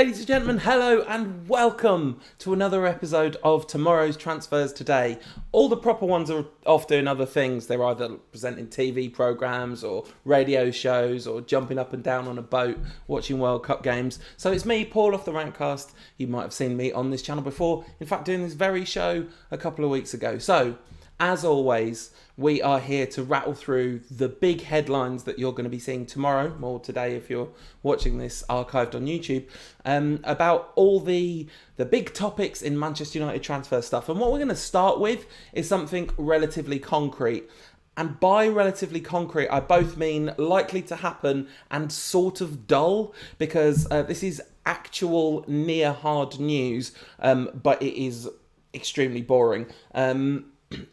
Ladies and gentlemen, hello and welcome to another episode of Tomorrow's Transfers Today. All the proper ones are off doing other things. They're either presenting TV programmes or radio shows or jumping up and down on a boat watching World Cup games. So it's me, Paul off the Rantcast. You might have seen me on this channel before. In fact, doing this very show a couple of weeks ago. So, as always, we are here to rattle through the big headlines that you're going to be seeing tomorrow, or today if you're watching this archived on YouTube, about all the big topics in Manchester United transfer stuff. And what we're going to start with is something relatively concrete. And by relatively concrete, I both mean likely to happen and sort of dull, because this is actual near hard news, but it is extremely boring.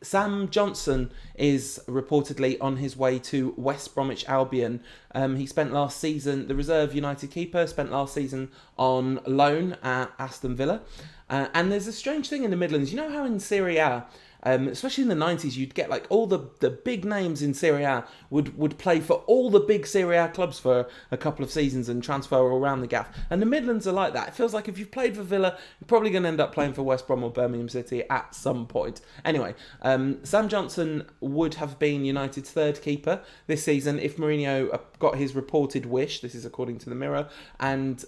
Sam Johnson is reportedly on his way to West Bromwich Albion. He spent last season, the reserve United keeper, spent last season on loan at Aston Villa. And there's a strange thing in the Midlands. You know how in Serie A, especially in the 90s, you'd get like all the big names in Serie A would play for all the big Serie A clubs for a couple of seasons and transfer all around the gaff. And the Midlands are like that. It feels like if you've played for Villa, you're probably going to end up playing for West Brom or Birmingham City at some point. Anyway, Sam Johnson would have been United's third keeper this season if Mourinho got his reported wish, this is according to the Mirror, and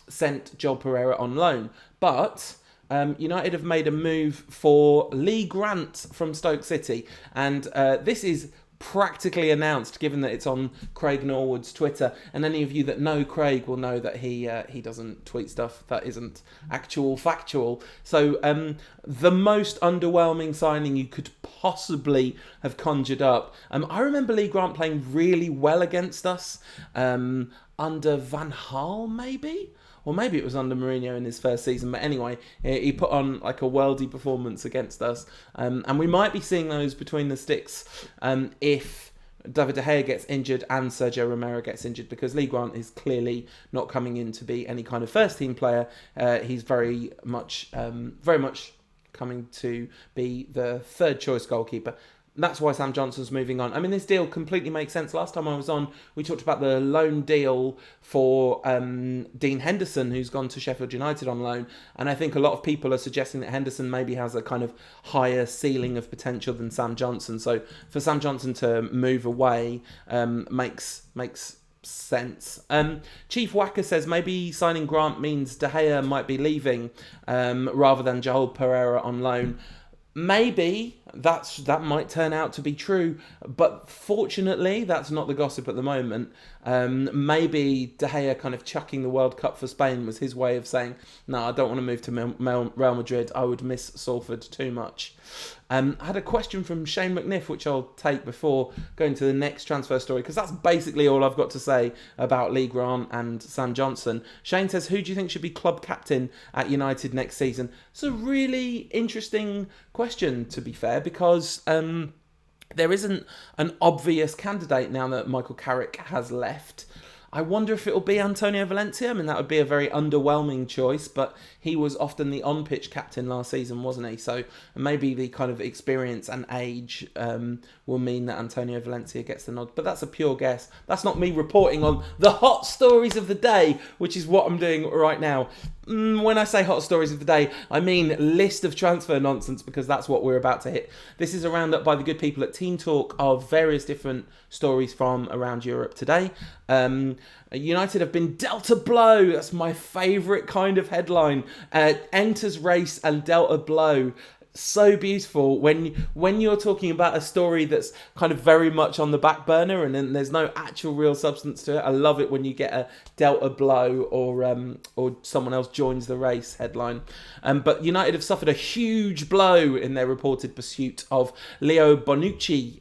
sent Joel Pereira on loan. But United have made a move for Lee Grant from Stoke City, and this is practically announced, given that it's on Craig Norwood's Twitter. And any of you that know Craig will know that he doesn't tweet stuff that isn't factual. So the most underwhelming signing you could possibly have conjured up. I remember Lee Grant playing really well against us under Van Gaal, maybe. Or maybe it was under Mourinho in his first season. But anyway, he put on like a worldy performance against us. And we might be seeing those between the sticks if David De Gea gets injured and Sergio Romero gets injured, because Lee Grant is clearly not coming in to be any kind of first-team player. He's very much coming to be the third-choice goalkeeper. That's why Sam Johnson's moving on. I mean, this deal completely makes sense. Last time I was on, we talked about the loan deal for Dean Henderson, who's gone to Sheffield United on loan. And I think a lot of people are suggesting that Henderson maybe has a kind of higher ceiling of potential than Sam Johnson. So for Sam Johnson to move away makes sense. Chief Wacker says maybe signing Grant means De Gea might be leaving rather than Joel Pereira on loan. Maybe that might turn out to be true, but fortunately that's not the gossip at the moment. Maybe De Gea kind of chucking the World Cup for Spain was his way of saying, no, I don't want to move to Real Madrid. I would miss Salford too much. I had a question from Shane McNiff, which I'll take before going to the next transfer story, because that's basically all I've got to say about Lee Grant and Sam Johnson. Shane says, who do you think should be club captain at United next season? It's a really interesting question, to be fair, because there isn't an obvious candidate now that Michael Carrick has left. I wonder if it'll be Antonio Valencia. I mean, that would be a very underwhelming choice, but he was often the on-pitch captain last season, wasn't he? So maybe the kind of experience and age will mean that Antonio Valencia gets the nod. But that's a pure guess. That's not me reporting on the hot stories of the day, which is what I'm doing right now. When I say hot stories of the day, I mean list of transfer nonsense, because that's what we're about to hit. This is a roundup by the good people at Team Talk of various different stories from around Europe today. United have been dealt a blow. That's my favourite kind of headline. Enters race and dealt a blow. So beautiful when you're talking about a story that's kind of very much on the back burner and then there's no actual real substance to it. I love it when you get a dealt a blow or someone else joins the race headline. But United have suffered a huge blow in their reported pursuit of Leo Bonucci,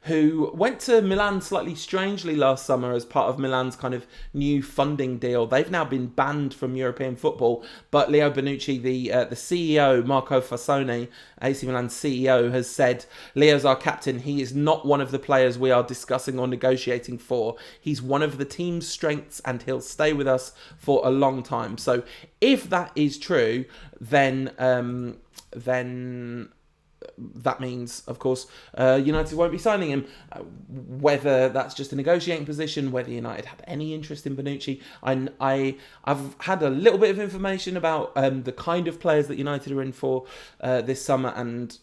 who went to Milan slightly strangely last summer as part of Milan's kind of new funding deal. They've now been banned from European football, but Leo Bonucci, the CEO, Marco Fassone, AC Milan's CEO, has said, Leo's our captain. He is not one of the players we are discussing or negotiating for. He's one of the team's strengths and he'll stay with us for a long time. So if that is true, then that means, of course, United won't be signing him. Whether that's just a negotiating position, whether United have any interest in Bonucci, I've had a little bit of information about the kind of players that United are in for this summer, and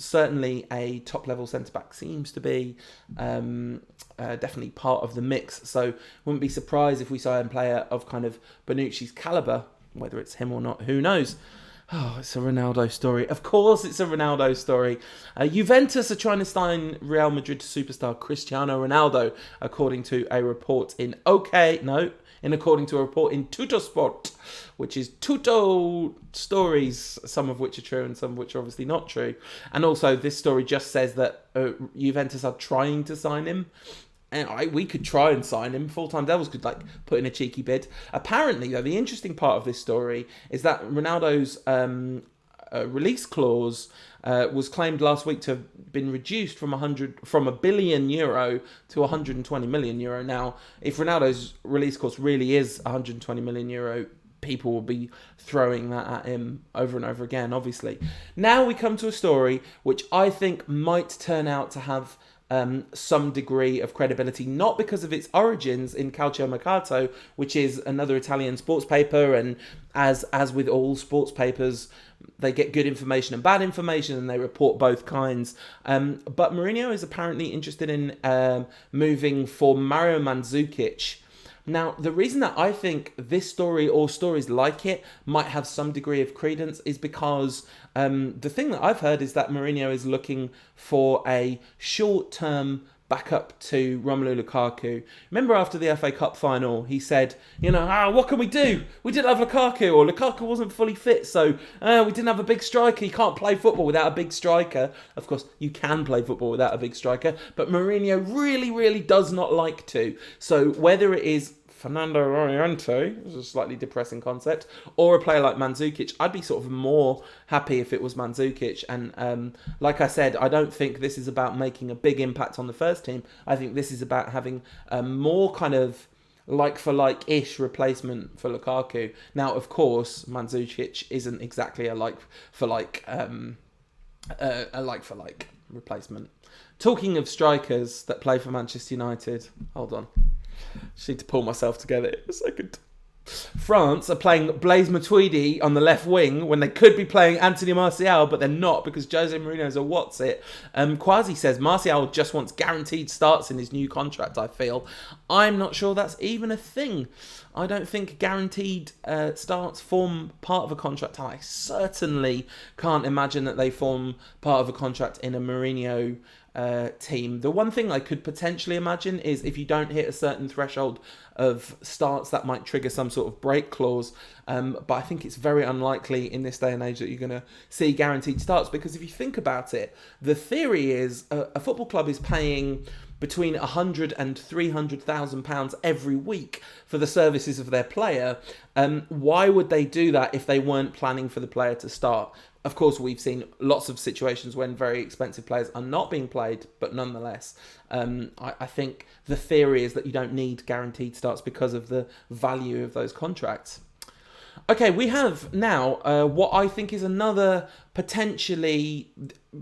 certainly a top-level centre-back seems to be definitely part of the mix. So wouldn't be surprised if we saw a player of kind of Bonucci's calibre. Whether it's him or not, who knows? Oh, it's a Ronaldo story. Of course it's a Ronaldo story. Juventus are trying to sign Real Madrid superstar Cristiano Ronaldo, according to a report according to a report in Tuttosport, which is Tutto stories, some of which are true and some of which are obviously not true. And also this story just says that Juventus are trying to sign him. And we could try and sign him. Full-Time Devils could put in a cheeky bid. Apparently, though, the interesting part of this story is that Ronaldo's release clause was claimed last week to have been reduced from €1 billion to €120 million. Now, if Ronaldo's release clause really is €120 million, people will be throwing that at him over and over again, obviously. Now we come to a story which I think might turn out to have some degree of credibility, not because of its origins in Calcio Mercato, which is another Italian sports paper, and as with all sports papers, they get good information and bad information, and they report both kinds. But Mourinho is apparently interested in moving for Mario Mandzukic. Now, the reason that I think this story or stories like it might have some degree of credence is because the thing that I've heard is that Mourinho is looking for a short-term backup to Romelu Lukaku. Remember after the FA Cup final, he said, what can we do? We didn't have Lukaku, or Lukaku wasn't fully fit, so we didn't have a big striker. You can't play football without a big striker. Of course, you can play football without a big striker, but Mourinho really, really does not like to. So whether it is Fernando Oriente, which is a slightly depressing concept, or a player like Mandzukic, I'd be sort of more happy if it was Mandzukic. And like I said, I don't think this is about making a big impact on the first team. I think this is about having a more kind of like-for-like-ish replacement for Lukaku. Now, of course, Mandzukic isn't exactly a like-for-like replacement. Talking of strikers that play for Manchester United, hold on. Just need to pull myself together a second. France are playing Blaise Matuidi on the left wing when they could be playing Anthony Martial, but they're not because Jose Mourinho's a what's it. Kwasi says Martial just wants guaranteed starts in his new contract, I feel. I'm not sure that's even a thing. I don't think guaranteed starts form part of a contract. I certainly can't imagine that they form part of a contract in a Mourinho team. The one thing I could potentially imagine is if you don't hit a certain threshold of starts, that might trigger some sort of break clause. But I think it's very unlikely in this day and age that you're going to see guaranteed starts, because if you think about it, the theory is a football club is paying between £100,000 and £300,000 every week for the services of their player. Why would they do that if they weren't planning for the player to start? Of course, we've seen lots of situations when very expensive players are not being played, but nonetheless, I think the theory is that you don't need guaranteed starts because of the value of those contracts. Okay, we have now what I think is another potentially,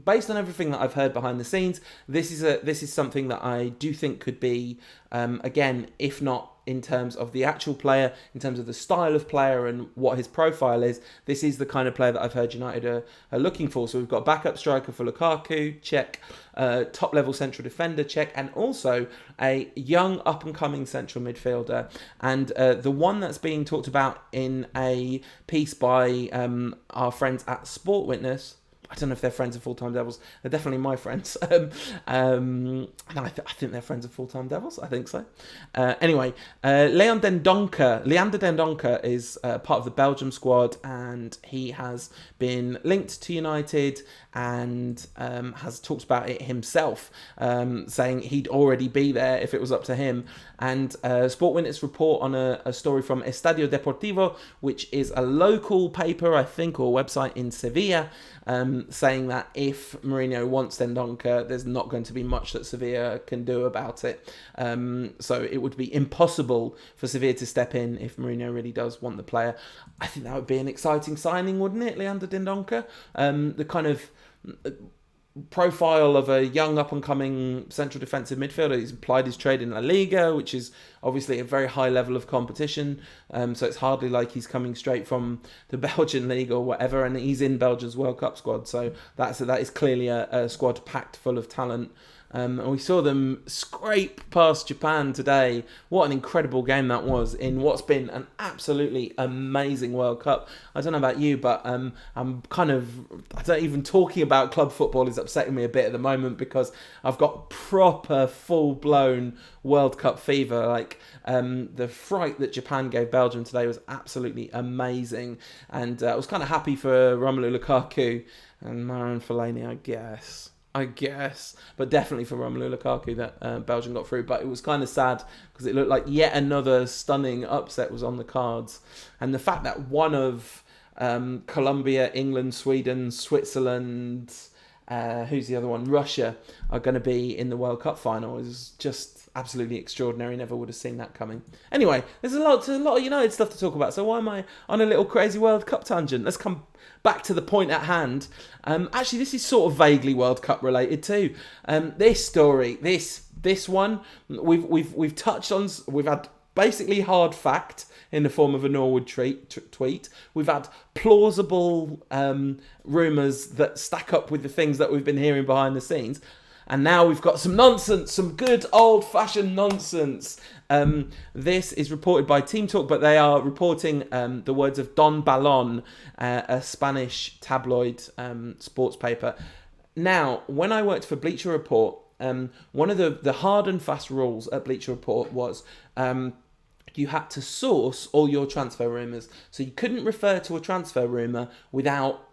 based on everything that I've heard behind the scenes, this is something that I do think could be, again, if not in terms of the actual player, in terms of the style of player and what his profile is, this is the kind of player that I've heard United are looking for. So we've got a backup striker for Lukaku, check, top-level central defender, check, and also a young up-and-coming central midfielder. And the one that's being talked about in a piece by our friends at Sport Witness, I don't know if they're friends of Full-Time Devils. They're definitely my friends. I think they're friends of Full-Time Devils. I think so. Anyway, Leander Dendoncker is part of the Belgium squad, and he has been linked to United and has talked about it himself, saying he'd already be there if it was up to him. And Sport Witness report on a story from Estadio Deportivo, which is a local paper, I think, or website in Sevilla, saying that if Mourinho wants Dendoncker, there's not going to be much that Sevilla can do about it. So it would be impossible for Sevilla to step in if Mourinho really does want the player. I think that would be an exciting signing, wouldn't it, Leander Dendoncker? The kind of profile of a young up-and-coming central defensive midfielder. He's applied his trade in La Liga, which is obviously a very high level of competition. So it's hardly like he's coming straight from the Belgian league or whatever, and he's in Belgium's World Cup squad. So that is clearly a squad packed full of talent. And we saw them scrape past Japan today. What an incredible game that was in what's been an absolutely amazing World Cup. I don't know about you, but I'm even talking about club football is upsetting me a bit at the moment because I've got proper full-blown World Cup fever. Like the fright that Japan gave Belgium today was absolutely amazing. And I was kind of happy for Romelu Lukaku and Marouane Fellaini, I guess, but definitely for Romelu Lukaku that Belgium got through. But it was kind of sad because it looked like yet another stunning upset was on the cards. And the fact that one of Colombia, England, Sweden, Switzerland, who's the other one? Russia are going to be in the World Cup final is just absolutely extraordinary. Never would have seen that coming. Anyway, there's a lot of United stuff to talk about. So why am I on a little crazy World Cup tangent? Let's come back to the point at hand. Actually, this is sort of vaguely World Cup related too. This story, this one, we've touched on. We've had basically hard fact in the form of a Norwood tweet. We've had plausible rumours that stack up with the things that we've been hearing behind the scenes. And now we've got some nonsense, some good old-fashioned nonsense. This is reported by Team Talk, but they are reporting the words of Don Balón, a Spanish tabloid sports paper. Now, when I worked for Bleacher Report, one of the hard and fast rules at Bleacher Report was you had to source all your transfer rumours. So you couldn't refer to a transfer rumour without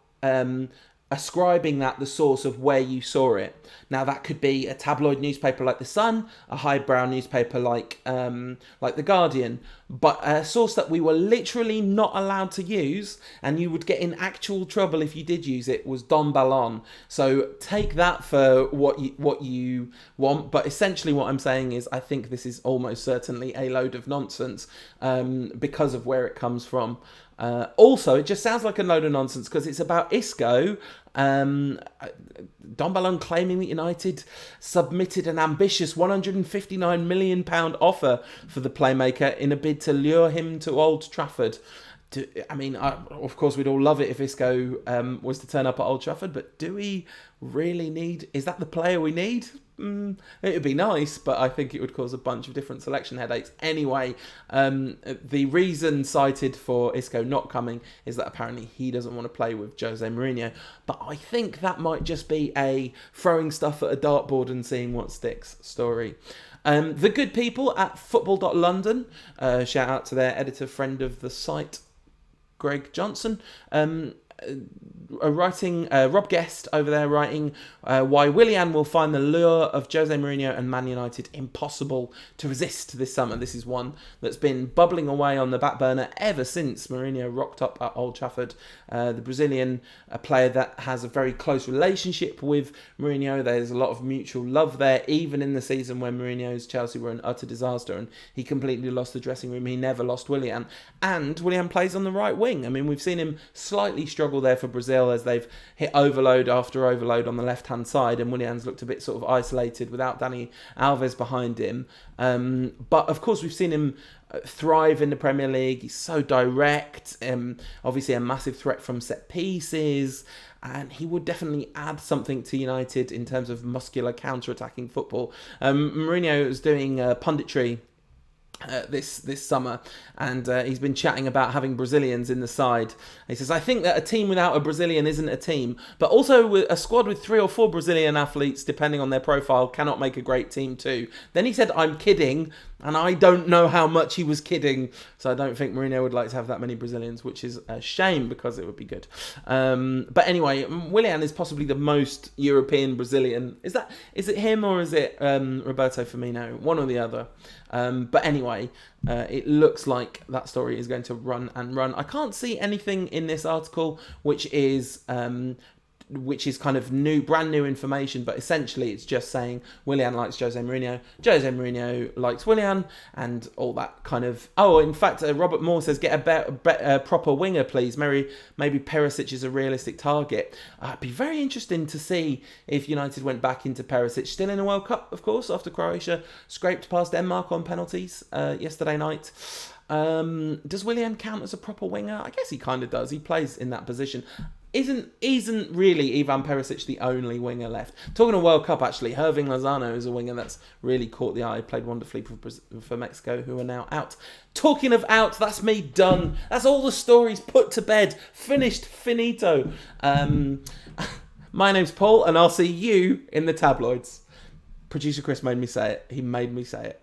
ascribing that the source of where you saw it. Now that could be a tabloid newspaper like The Sun, a highbrow newspaper like The Guardian, but a source that we were literally not allowed to use, and you would get in actual trouble if you did use it, was Don Balón. So take that for what you want, but essentially what I'm saying is I think this is almost certainly a load of nonsense because of where it comes from. Also, it just sounds like a load of nonsense because it's about Isco. Don Balón claiming that United submitted an ambitious £159 million offer for the playmaker in a bid to lure him to Old Trafford. Of course, we'd all love it if Isco was to turn up at Old Trafford, but do we really need... Is that the player we need? It would be nice, but I think it would cause a bunch of different selection headaches. Anyway, the reason cited for Isco not coming is that apparently he doesn't want to play with Jose Mourinho. But I think that might just be a throwing stuff at a dartboard and seeing what sticks story. The good people at football.london, shout out to their editor, friend of the site, Greg Johnson, Rob Guest over there writing why Willian will find the lure of Jose Mourinho and Man United impossible to resist this summer. This is one that's been bubbling away on the back burner ever since Mourinho rocked up at Old Trafford. The Brazilian, a player that has a very close relationship with Mourinho. There's a lot of mutual love there, even in the season when Mourinho's Chelsea were an utter disaster and he completely lost the dressing room. He never lost Willian. And Willian plays on the right wing. I mean, we've seen him slightly struggle there for Brazil as they've hit overload after overload on the left-hand side, and Willian's looked a bit sort of isolated without Dani Alves behind him. But of course, we've seen him thrive in the Premier League. He's so direct, obviously a massive threat from set pieces, and he would definitely add something to United in terms of muscular counter-attacking football. Mourinho was doing punditry this summer, and he's been chatting about having Brazilians in the side. He says, I think that a team without a Brazilian isn't a team, but also a squad with 3 or 4 Brazilian athletes, depending on their profile, cannot make a great team too. Then he said, I'm kidding, and I don't know how much he was kidding, so I don't think Mourinho would like to have that many Brazilians, which is a shame because it would be good. But anyway, Willian is possibly the most European Brazilian. Is it him or is it Roberto Firmino? One or the other. But anyway, it looks like that story is going to run and run. I can't see anything in this article which is which is kind of brand new information, but essentially it's just saying Willian likes Jose Mourinho, Jose Mourinho likes Willian, and all that kind of... Oh, in fact, Robert Moore says, get a proper winger, please. Maybe Perisic is a realistic target. It'd be very interesting to see if United went back into Perisic, still in a World Cup, of course, after Croatia scraped past Denmark on penalties yesterday night. Does Willian count as a proper winger? I guess he kind of does. He plays in that position. Isn't really Ivan Perisic the only winger left? Talking of World Cup, actually, Hirving Lozano is a winger that's really caught the eye. Played wonderfully for Mexico, who are now out. Talking of out, that's me done. That's all the stories put to bed. Finished. Finito. My name's Paul, and I'll see you in the tabloids. Producer Chris made me say it. He made me say it.